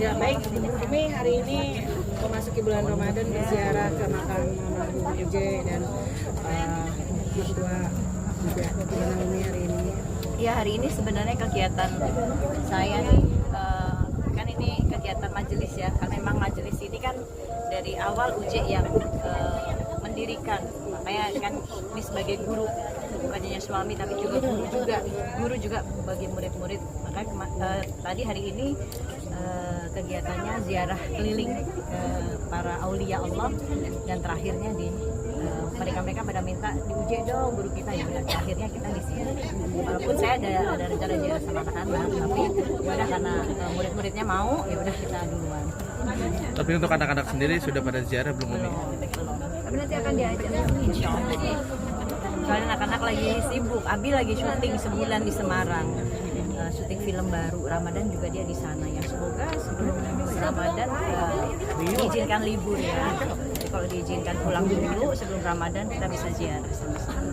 Ya baik, kami hari ini memasuki bulan Ramadan berziarah ke makam almarhum Uje dan mertua juga. Gimana Umi hari ini? Ya, hari ini sebenarnya kegiatan saya nih kan ini kegiatan majelis ya, karena memang majelis ini kan dari awal Uje yang mendirikan, makanya kan ini sebagai guru, bukan hanya suami tapi juga guru juga bagi murid-murid. Makanya tadi hari ini kegiatannya ziarah keliling para aulia Allah, dan terakhirnya di mereka pada minta diuji dong guru kita, ya udah akhirnya kita di sini. Walaupun saya ada rencana ziarah sama anak-anak, tapi ya udah karena murid-muridnya mau, ya udah kita duluan. Tapi untuk anak-anak sendiri sudah pada ziarah belum Umi? Tapi nanti akan diajak insya Allah. Soalnya anak-anak lagi sibuk, Abi lagi syuting sebulan di Semarang, syuting film baru. Ramadan juga dia di sana ya. Semoga sebelum Ramadan diizinkan libur ya. Jadi kalau diizinkan pulang dulu sebelum Ramadan kita bisa ziarah sama-sama.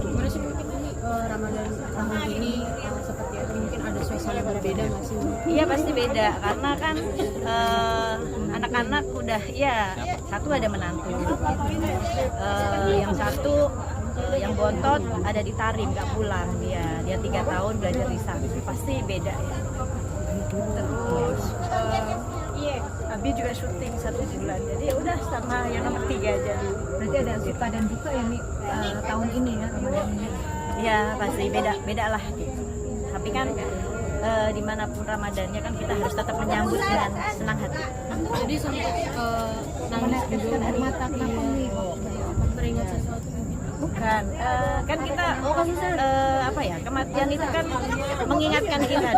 Gimana sih Ramadan tahun ini seperti itu? Mungkin ada suasana berbeda nggak sih? Iya pasti beda, karena kan anak-anak udah ya, satu ada menantu, yang satu yang bontot ada di Tarim nggak pulang, dia 3 tahun belajar di sana, pasti beda ya. Terus Abi juga syuting 1 bulan, jadi ya udah sama yang nomor 3 aja. Berarti ada suka dan duka ya nih tahun ini ya, Ramadan ini. Ya pasti beda lah gitu. Tapi kan dimanapun Ramadannya kan kita harus tetap menyambut dengan senang hati. Jadi sampai nangis juga Air mata kenapa nih? teringat sesuatu. Bukan, kan kita apa ya, kematian itu kan mengingatkan kita,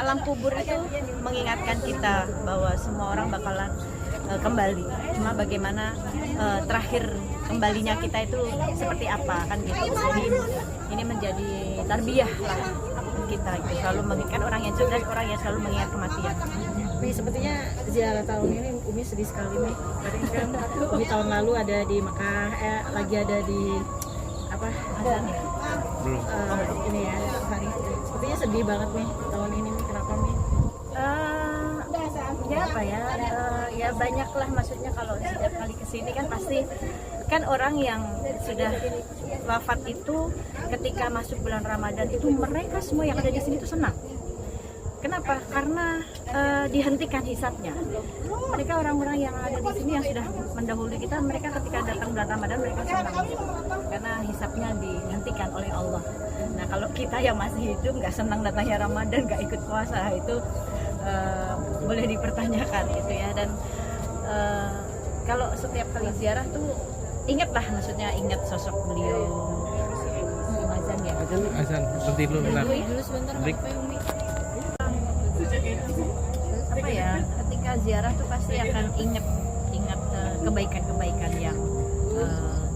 alam kubur itu mengingatkan kita bahwa semua orang bakalan kembali. Cuma bagaimana terakhir kembalinya kita itu seperti apa kan gitu. Jadi ini menjadi tarbiyah lah kita gitu. Selalu mengingatkan orang yang cerdas, orang yang selalu mengingat kematian. Umi sepertinya ziarah tahun ini Umi sedih sekali nih. Tadi kan Umi tahun lalu ada di Mekah, lagi ada di apa? Azan ya? Belum. Ini ya hari. Sepertinya sedih banget nih tahun ini nih. Kenapa nih? Ya apa ya, ya banyaklah, maksudnya kalau setiap kali kesini kan pasti kan orang yang sudah wafat itu ketika masuk bulan Ramadan itu mereka semua yang ada di sini itu senang. Kenapa? Karena dihentikan hisabnya. Mereka orang-orang yang ada di sini yang sudah mendahului kita, mereka ketika datang bulan Ramadan mereka senang karena hisabnya dihentikan oleh Allah. Nah kalau kita yang masih hidup nggak senang datangnya Ramadan, nggak ikut puasa, itu boleh dipertanyakan gitu ya. Dan kalau setiap kali ziarah tuh ingatlah, maksudnya ingat sosok beliau. Azan ya? Azan, berhenti dulu bentar. Dulu sebentar. Break. Apa ya, ketika ziarah tuh pasti akan ingat kebaikan-kebaikan yang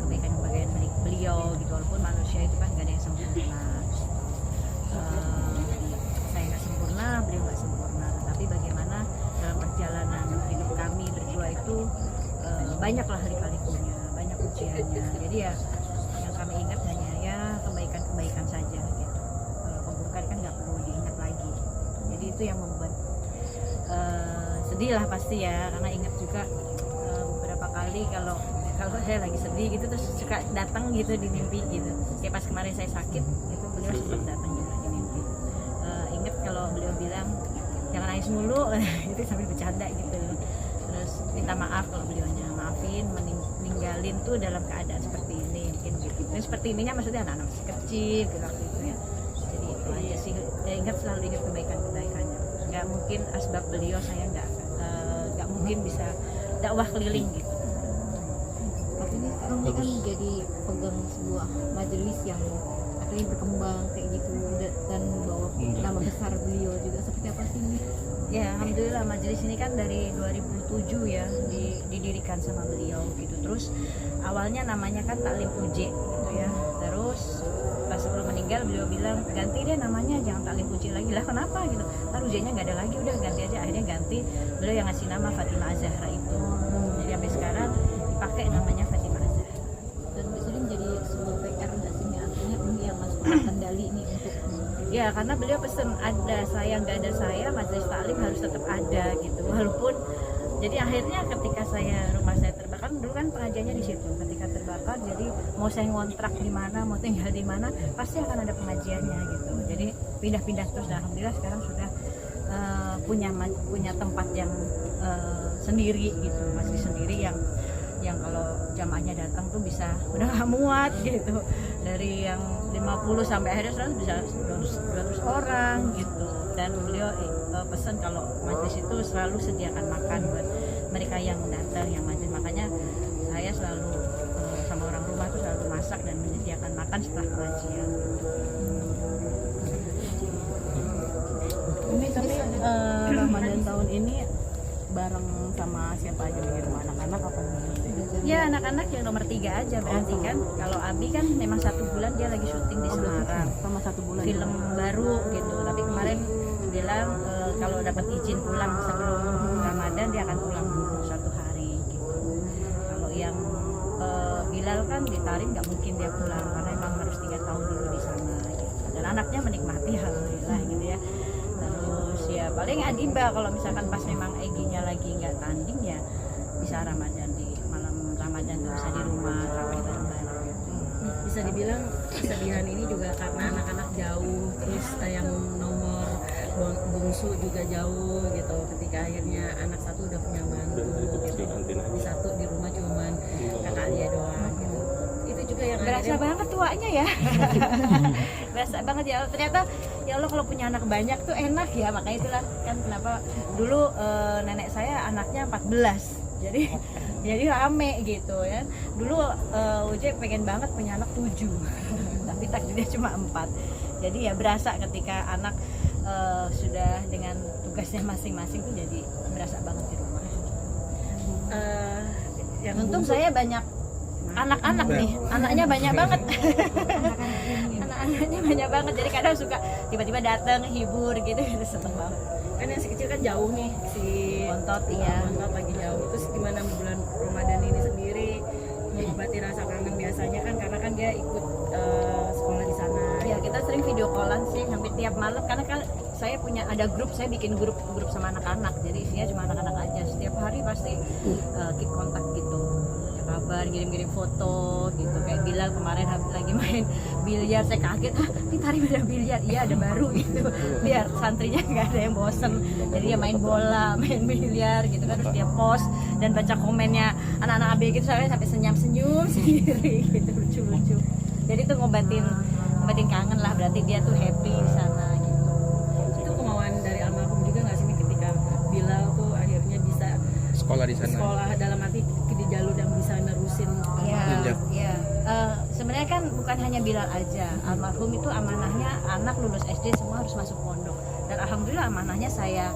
kebaikan-kebaikan milik beliau gitu. Walaupun manusia itu kan gak ada yang sempurna, saya nggak sempurna, beliau nggak sempurna, tapi bagaimana dalam perjalanan hidup kami berdua itu banyaklah lika-likunya, banyak ujiannya. Jadi ya yang kami ingat hanya ya kebaikan-kebaikan saja gitu. Kalau keburukan kan nggak perlu diingat lagi. Jadi itu yang membuat sedih lah pasti ya, karena ingat juga beberapa kali kalau saya lagi sedih gitu terus suka datang gitu di mimpi gitu. Kayak pas kemarin saya sakit itu beliau sempat datang juga di mimpi. Ingat kalau beliau bilang jangan nangis mulu itu sambil bercanda gitu. Terus minta maaf kalau beliaunya maafin meninggalin tuh dalam keadaan seperti ini mungkin gitu. Dan seperti ininya maksudnya anak-anak masih kecil gitu waktu itu ya. Jadi itu aja sih, selalu ingat kebaikan-kebaikannya. Nggak mungkin asbab beliau saya nggak mungkin bisa dakwah keliling gitu. Tapi ini sekarang ini kan jadi pegang sebuah majelis yang akhirnya berkembang kayak gitu dan bawa nama besar beliau juga. Seperti apa sih ini? Ya alhamdulillah majelis ini kan dari 2007 ya didirikan sama beliau gitu. Terus awalnya namanya kan Taklim Uje gitu ya. Terus pas sebelum meninggal beliau bilang ganti deh namanya, jangan Taklim Uje lagi. Lah kenapa gitu? Ntar Uje-nya nggak ada lagi, udah ganti aja. Akhirnya ganti, beliau yang ngasih nama Fatimah Az-Zahra itu. Jadi sampai sekarang dipakai namanya Fatimah Az-Zahra. Dan bisa jadi sebuah PR nggak sih? Artinya ini yang masuk kendali ini untuk Ya Iya, karena beliau pesen ada saya nggak ada saya, majelis taklim harus tetap ada gitu. Walaupun jadi akhirnya ketika rumah saya terbakar, dulu kan pengajiannya di situ. Ketika terbakar, jadi mau saya ngontrak di mana, mau tinggal di mana, pasti akan ada pengajiannya gitu. Jadi pindah-pindah terus. Dan alhamdulillah sekarang sudah punya tempat yang sendiri gitu, masih sendiri yang kalau jamaahnya datang tuh bisa udah nggak muat gitu, dari yang 50 sampai akhirnya 100 bisa 200 orang gitu. Dan beliau pesan kalau majelis itu selalu sediakan makan buat mereka yang datang, yang majelis. Makanya saya selalu sama orang rumah tuh selalu masak dan menyediakan makan setelah pengajian. Ini tapi Ramadan tahun ini bareng sama siapa aja di rumah, anak-anak apa gimana? Ya anak-anak yang nomor 3 aja berarti kan. Kalau Abi kan memang 1 bulan dia lagi syuting di Semarang, Sama 1 bulan. film baru gitu. Tapi kemarin bilang kalau dapat izin pulang sebelum Ramadan dia akan pulang dulu 1 hari gitu. Kalau yang Bilal kan di Tarim nggak mungkin dia pulang karena memang harus 3 tahun dulu di sana gitu. Dan anaknya menikmati alhamdulillah gitu ya. Terus ya paling Adiba kalau misalkan pas memang Egy-nya lagi nggak tanding ya bisa Ramadan di malam Ramadan tuh bisa di rumah rapih bareng-bareng. Bisa dibilang kesedihan ini juga karena anak-anak jauh, terus yang nomor bungsu juga jauh gitu. Ketika akhirnya anak satu udah punya mantu gitu, di satu di rumah cuman kakak dia doang gitu. Itu juga yang Berasa akhirnya banget tuanya ya. Berasa banget ya. Ternyata ya Allah kalau punya anak banyak tuh enak ya. Makanya itulah kan kenapa dulu nenek saya anaknya 14. Jadi rame gitu ya. Dulu Uje pengen banget punya anak 7. Tapi takdirnya cuma 4. Jadi ya berasa ketika anak sudah dengan tugasnya masing-masing tuh jadi berasa banget di rumah. yang Untung bungsu- saya banyak anak-anak nih, anaknya banyak banget. Anak-anaknya banyak banget, jadi kadang suka tiba-tiba datang hibur gitu, seneng banget. kan yang si kecil kan jauh nih, si Bontot, iya. Bontot lagi jauh. Terus gimana bulan Ramadan ini sendiri mengobati rasa kangen biasanya kan, karena kan dia ikut sekolah di sana. Ya kita sering video callan sih hampir tiap malam, karena kan saya punya ada grup, saya bikin grup sama anak-anak, jadi isinya cuma anak-anak aja. Setiap hari pasti keep kontak gitu, ya kabar, kirim-kirim foto gitu. Kayak Bilal kemarin lagi main biliar, saya kaget, ini Tarim ada biliar, iya ada baru gitu, biar santrinya nggak ada yang bosen. Jadi ya main bola, main biliar gitu kan, terus dia post dan baca komennya anak-anak AB gitu, sampai senyum-senyum sendiri gitu, lucu-lucu. Jadi tuh ngobatin kangen lah, berarti dia tuh happy di sana gitu. Itu kemauan dari almarhum juga nggak sih, ketika Bilal tuh akhirnya bisa Sekolah di sana. sekolah, dalam arti di jalur yang bisa nerusin Jenjang. Iya. Sebenarnya kan bukan hanya Bilal aja. Almarhum itu amanahnya anak lulus SD semua harus masuk pondok. Dan alhamdulillah amanahnya saya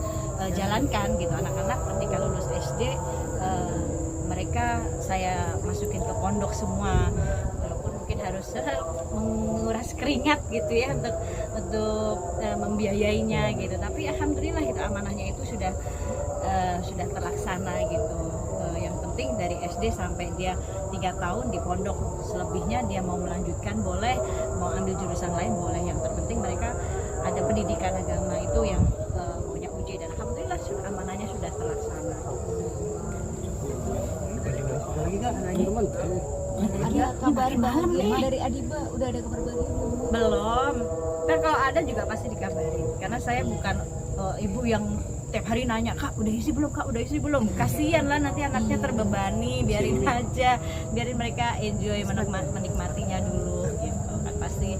jalankan gitu. Anak-anak ketika lulus SD mereka saya masukin ke pondok semua. Walaupun mungkin harus menguras keringat gitu ya untuk membiayainya gitu. Tapi alhamdulillah itu amanahnya itu sudah terlaksana gitu. Yang penting dari SD sampai dia 3 tahun di pondok, selebihnya dia mau melanjutkan boleh, mau ambil jurusan lain boleh. Yang terpenting mereka ada pendidikan agama itu yang punya uji, dan alhamdulillah amanahnya sudah terlaksana. Ada kabar bahagia dari Adiba, udah ada kabar bahagia belum? Belum. Kan kalau ada juga pasti dikabarin. Karena saya bukan ibu yang tiap hari nanya, Kak udah isi belum, Kak udah isi belum. Kasian lah nanti anaknya terbebani, biarin aja, biarin mereka enjoy menikmatinya dulu gitu kan. Pasti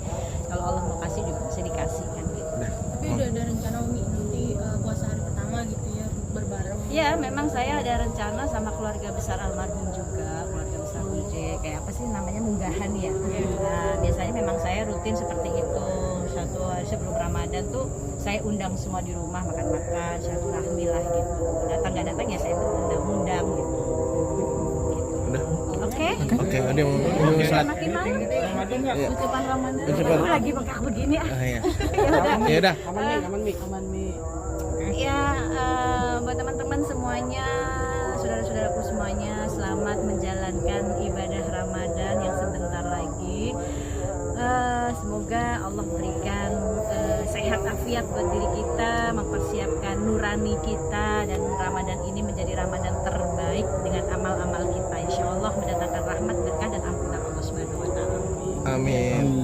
kalau Allah mau kasih juga pasti dikasih kan gitu. Tapi udah ada rencana Umi nanti puasa hari pertama gitu ya, berbareng. Ya memang saya ada rencana sama keluarga besar almarhum juga, keluarga besar Uje, kayak apa sih namanya, munggahan ya. Nah biasanya memang saya rutin seperti itu. 1 hari sebelum Ramadan tuh saya undang semua di rumah, makan-makan, silaturahmi lah gitu. Datang nggak datang ya saya undang gitu. Udah. Oke. Oke, ada yang mau Sudah sholat. makin malam. Iya. Ucapan Ramadan. Ucapan. Aku lagi bengkak begini ah. Ah, iya. Ya udah. Ya udah. Aman Mi. Ya buat teman-teman semuanya, saudara-saudaraku semuanya, selamat menjalankan ibadah Ramadan yang sebentar lagi. Semoga Allah berikan sehat walafiat buat diri kita, mempersiapkan nurani kita, dan Ramadan ini menjadi Ramadan terbaik dengan amal-amal kita. Insya Allah mendatangkan rahmat, berkah, dan ampunan Allah Subhanahu wa Ta'ala. Amin.